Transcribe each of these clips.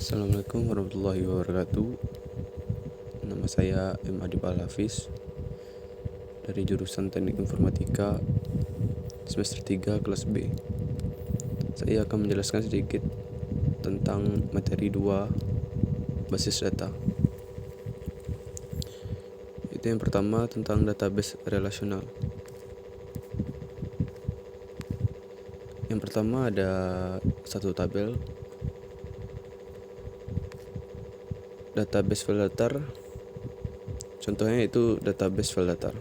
Assalamualaikum warahmatullahi wabarakatuh. Nama saya M. Adib Al-Hafiz dari jurusan Teknik Informatika semester 3 kelas B. Saya akan menjelaskan sedikit tentang materi 2 basis data. Itu yang pertama tentang database relasional. Yang pertama ada satu tabel database file datar. Contohnya itu database file datar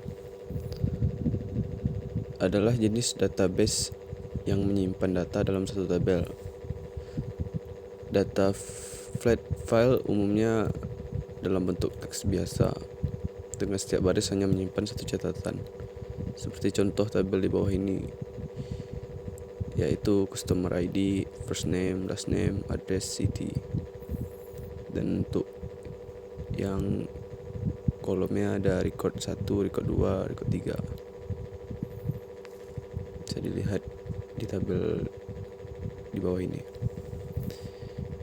adalah jenis database yang menyimpan data dalam satu tabel. Data flat file umumnya dalam bentuk teks biasa dengan setiap baris hanya menyimpan satu catatan, seperti contoh tabel di bawah ini, yaitu customer ID, first name, last name, address, city. Dan untuk yang kolomnya ada record 1, record 2, record 3. Bisa dilihat di tabel di bawah ini.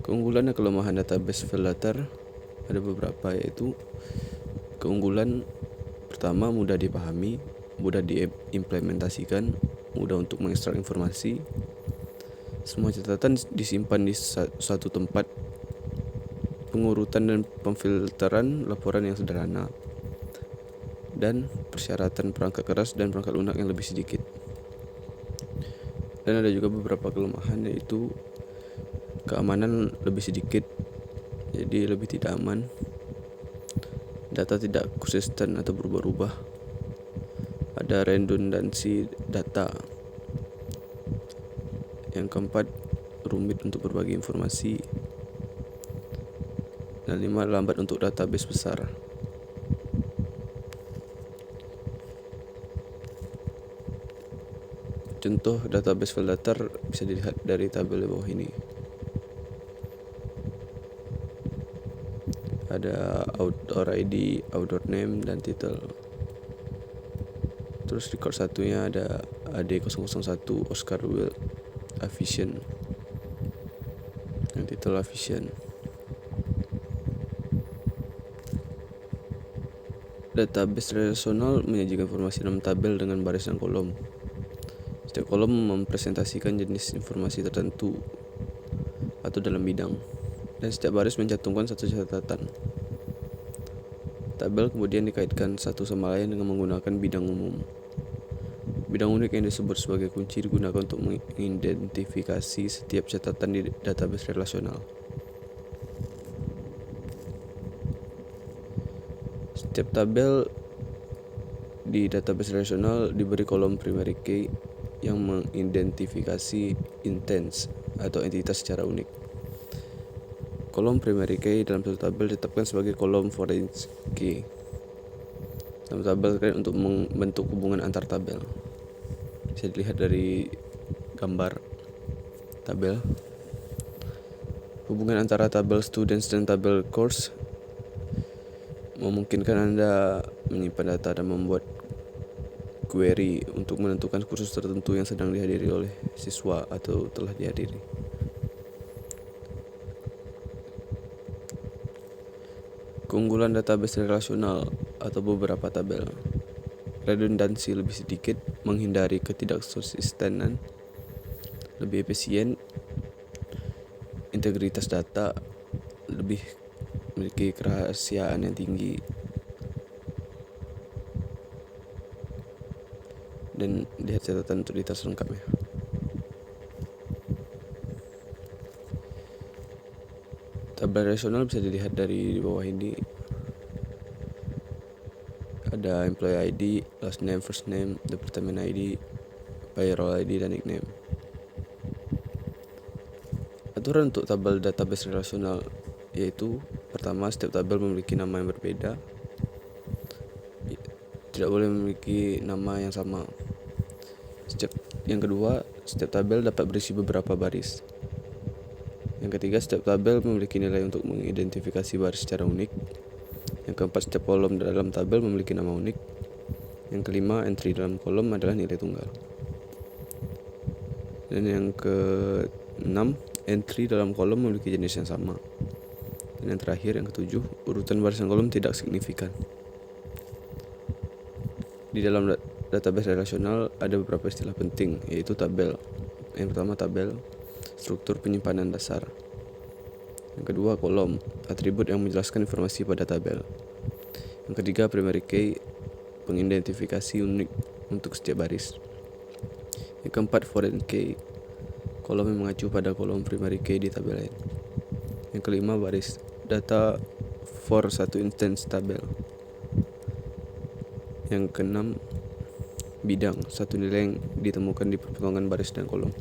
Keunggulan dan kelemahan database file datar ada beberapa, yaitu keunggulan pertama mudah dipahami, mudah diimplementasikan, mudah untuk mengekstrak informasi. Semua catatan disimpan di satu tempat. Pengurutan dan pemfilteran laporan yang sederhana, dan persyaratan perangkat keras dan perangkat lunak yang lebih sedikit. Dan ada juga beberapa kelemahan, yaitu keamanan lebih sedikit, jadi lebih tidak aman. Data tidak konsisten atau berubah-ubah. Ada redundansi data. Yang keempat, rumit untuk berbagi informasi. Dan 5, lambat untuk database besar. Contoh database file datar bisa dilihat dari tabel di bawah ini. Ada author ID, author name, dan title. Terus record satunya ada AD001 Oscar Wilde Aviation, yang title Aviation. Database relasional menyajikan informasi dalam tabel dengan baris dan kolom. Setiap kolom mempresentasikan jenis informasi tertentu atau dalam bidang, dan setiap baris mencantumkan satu catatan. Tabel kemudian dikaitkan satu sama lain dengan menggunakan bidang umum. Bidang unik yang disebut sebagai kunci digunakan untuk mengidentifikasi setiap catatan di database relasional. Setiap tabel di database relasional diberi kolom primary key yang mengidentifikasi intents atau entitas secara unik. Kolom primary key dalam satu tabel ditetapkan sebagai kolom foreign key dalam tabel terkait untuk membentuk hubungan antar tabel. Bisa dilihat dari gambar tabel. Hubungan antara tabel students dan tabel course memungkinkan Anda menyimpan data dan membuat query untuk menentukan kursus tertentu yang sedang dihadiri oleh siswa atau telah dihadiri. Keunggulan database relasional atau beberapa tabel: redundansi lebih sedikit, menghindari ketidakkonsistenan, lebih efisien, integritas data, lebih memiliki kerahasiaan yang tinggi, dan lihat catatan untuk detail selengkapnya. Tabel relasional bisa dilihat dari bawah ini. Ada employee ID, last name, first name, department ID, payroll ID, dan nickname. Aturan untuk tabel database relasional yaitu: pertama, setiap tabel memiliki nama yang berbeda, tidak boleh memiliki nama yang sama. Yang kedua, setiap tabel dapat berisi beberapa baris. Yang ketiga, setiap tabel memiliki nilai untuk mengidentifikasi baris secara unik. Yang keempat, setiap kolom dalam tabel memiliki nama unik. Yang kelima, entry dalam kolom adalah nilai tunggal. Dan yang keenam, entry dalam kolom memiliki jenis yang sama. Dan yang terakhir, yang ketujuh, urutan baris dan kolom tidak signifikan. Di dalam database relasional ada beberapa istilah penting, yaitu tabel. Yang pertama tabel, struktur penyimpanan dasar. Yang kedua kolom, atribut yang menjelaskan informasi pada tabel. Yang ketiga primary key, pengidentifikasi unik untuk setiap baris. Yang keempat foreign key, kolom yang mengacu pada kolom primary key di tabel lain. Yang kelima baris data for satu instance tabel. Yang keenam bidang, satu nilai yang ditemukan di perpotongan baris dan kolom.